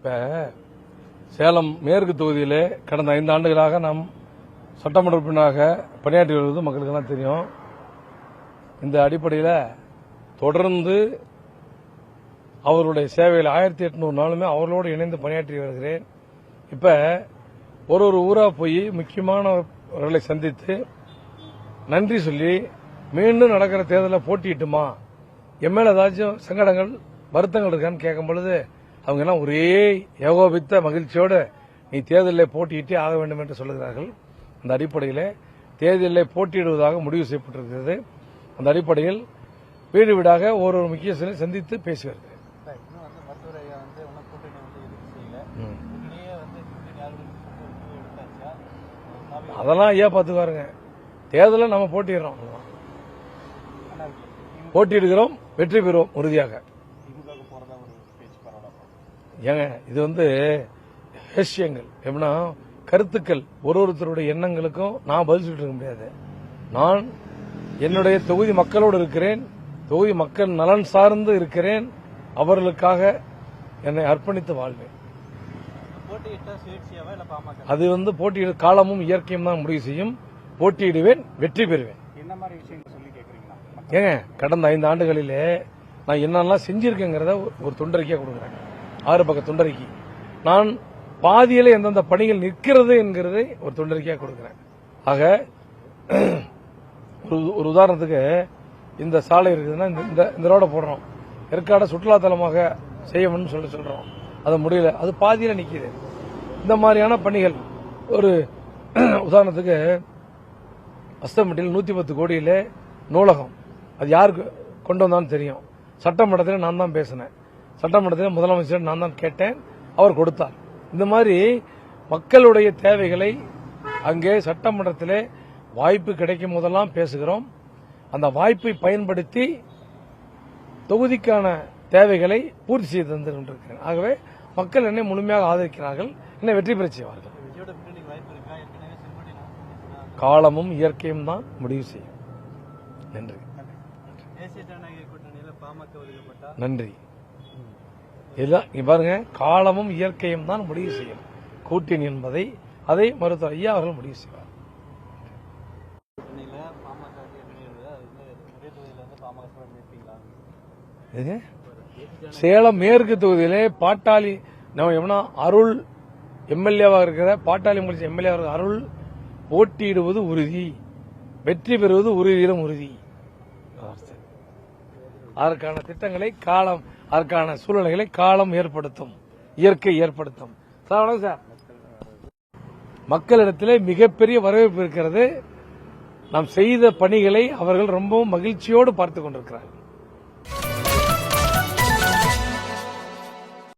இப்ப சேலம் மேற்கு தொகுதியிலே கடந்த 5 ஆண்டுகளாக நாம் சட்டமன்ற உறுப்பினராக பணியாற்றி வருவது மக்களுக்கெல்லாம் தெரியும். இந்த அடிப்படையில் தொடர்ந்து அவருடைய சேவையில் 1800 நாளுமே அவர்களோடு இணைந்து பணியாற்றி வருகிறேன். இப்ப ஒரு ஊரா போய் முக்கியமானவர்களை சந்தித்து நன்றி சொல்லி மீண்டும் நடக்கிற தேர்தலில் போட்டிட்டுமா, என் மேல ஏதாச்சும் சங்கடங்கள் வருத்தங்கள் இருக்கான்னு கேட்கும் பொழுது அவங்க எல்லாம் ஒரே ஏகோபித்த மகிழ்ச்சியோடு நீ தேர்தலில் போட்டியிட்டே ஆக வேண்டும் என்று சொல்லுகிறார்கள். அந்த அடிப்படையில் தேர்தலில் போட்டியிடுவதாக முடிவு செய்யப்பட்டிருக்கிறது. அந்த அடிப்படையில் வீடு வீடாக ஒரு முக்கிய சந்தித்து பேசி வருகிறேன். அதெல்லாம் ஐயா பாத்துக்காருங்க. தேர்தலில் நம்ம போட்டியிடுகிறோம், வெற்றி பெறுவோம் உறுதியாக. ஏங்க இது விஷயங்கள் எப்படின்னா கருத்துக்கள் ஒருத்தருடைய எண்ணங்களுக்கும் நான் பதில் சொல்லிட்டு இருக்க முடியாது. நான் என்னுடைய தொகுதி மக்களோடு இருக்கிறேன், தொகுதி மக்கள் நலன் சார்ந்து இருக்கிறேன், அவர்களுக்காக என்னை அர்ப்பணித்து வாழ்வேன். அது போட்டியிட காலமும் இயற்கையும் தான் முடிவு செய்யும். போட்டியிடுவேன், வெற்றி பெறுவேன். ஏங்க கடந்த 5 ஆண்டுகளிலே நான் என்னெல்லாம் செஞ்சிருக்கேங்கிறத ஒரு துண்டறிக்கையா கொடுக்குறேன். 6 பக்க துண்டறிக்கை. நான் பாதியில எந்தெந்த பணிகள் நிற்கிறது என்கிறதை ஒரு துண்டறிக்கையா கொடுக்கிறேன். ஆக ஒரு உதாரணத்துக்கு இந்த சாலை இருக்குதுன்னா இந்த ரோட போடுறோம், ஏற்காட சுற்றுலா தலமாக செய்யணும்னு சொல்றோம், அது முடியல, அது பாதியில நிக்குது. இந்த மாதிரியான பணிகள் ஒரு உதாரணத்துக்கு அஸ்தம்பட்டியில் 110 கோடியில நூலகம், அது யாருக்கு கொண்டு வந்தான்னு தெரியும். சட்டமன்றத்தில் நான் தான் பேசினேன், சட்டமன்றத்தில் முதலமைச்சர் நான் தான் கேட்டேன், அவர் கொடுத்தார். இந்த மாதிரி மக்களுடைய தேவைகளை அங்கே சட்டமன்றத்திலே வாய்ப்பு கிடைக்கும் போதெல்லாம் பேசுகிறோம். அந்த வாய்ப்பை பயன்படுத்தி தொகுதிக்கான தேவைகளை பூர்த்தி செய்து தந்து கொண்டிருக்கிறேன். ஆகவே மக்கள் என்னை முழுமையாக ஆதரிக்கிறார்கள், என்னை வெற்றி பெற செய்வார்கள். காலமும் இயற்கையும் தான் முடிவு செய்யும். நன்றி. நன்றி. பாருங்க, காலமும் இயற்கையும் தான் முடிவு செய்யும் கூட்டணி என்பதை அதை மருத்துவர் ஐயா அவர்கள் முடிவு செய்வார். சேலம் மேற்கு தொகுதியிலே பாட்டாளி அருள் எம்எல்ஏவாக இருக்கிற பாட்டாளி எம்எல்ஏ அருள் போட்டியிடுவது உறுதி, வெற்றி பெறுவது உறுதியிலும் உறுதி. அதற்கான திட்டங்களை காலம், அதற்கான சூழ்நிலைகளை காலம் ஏற்படுத்தும், இயற்கை ஏற்படுத்தும். சார், மக்களிடத்திலே மிகப்பெரிய வரவேற்பு இருக்கிறது. நாம் செய்த பணிகளை அவர்கள் ரொம்பவும் மகிழ்ச்சியோடு பார்த்துக் கொண்டிருக்கிறார்கள்.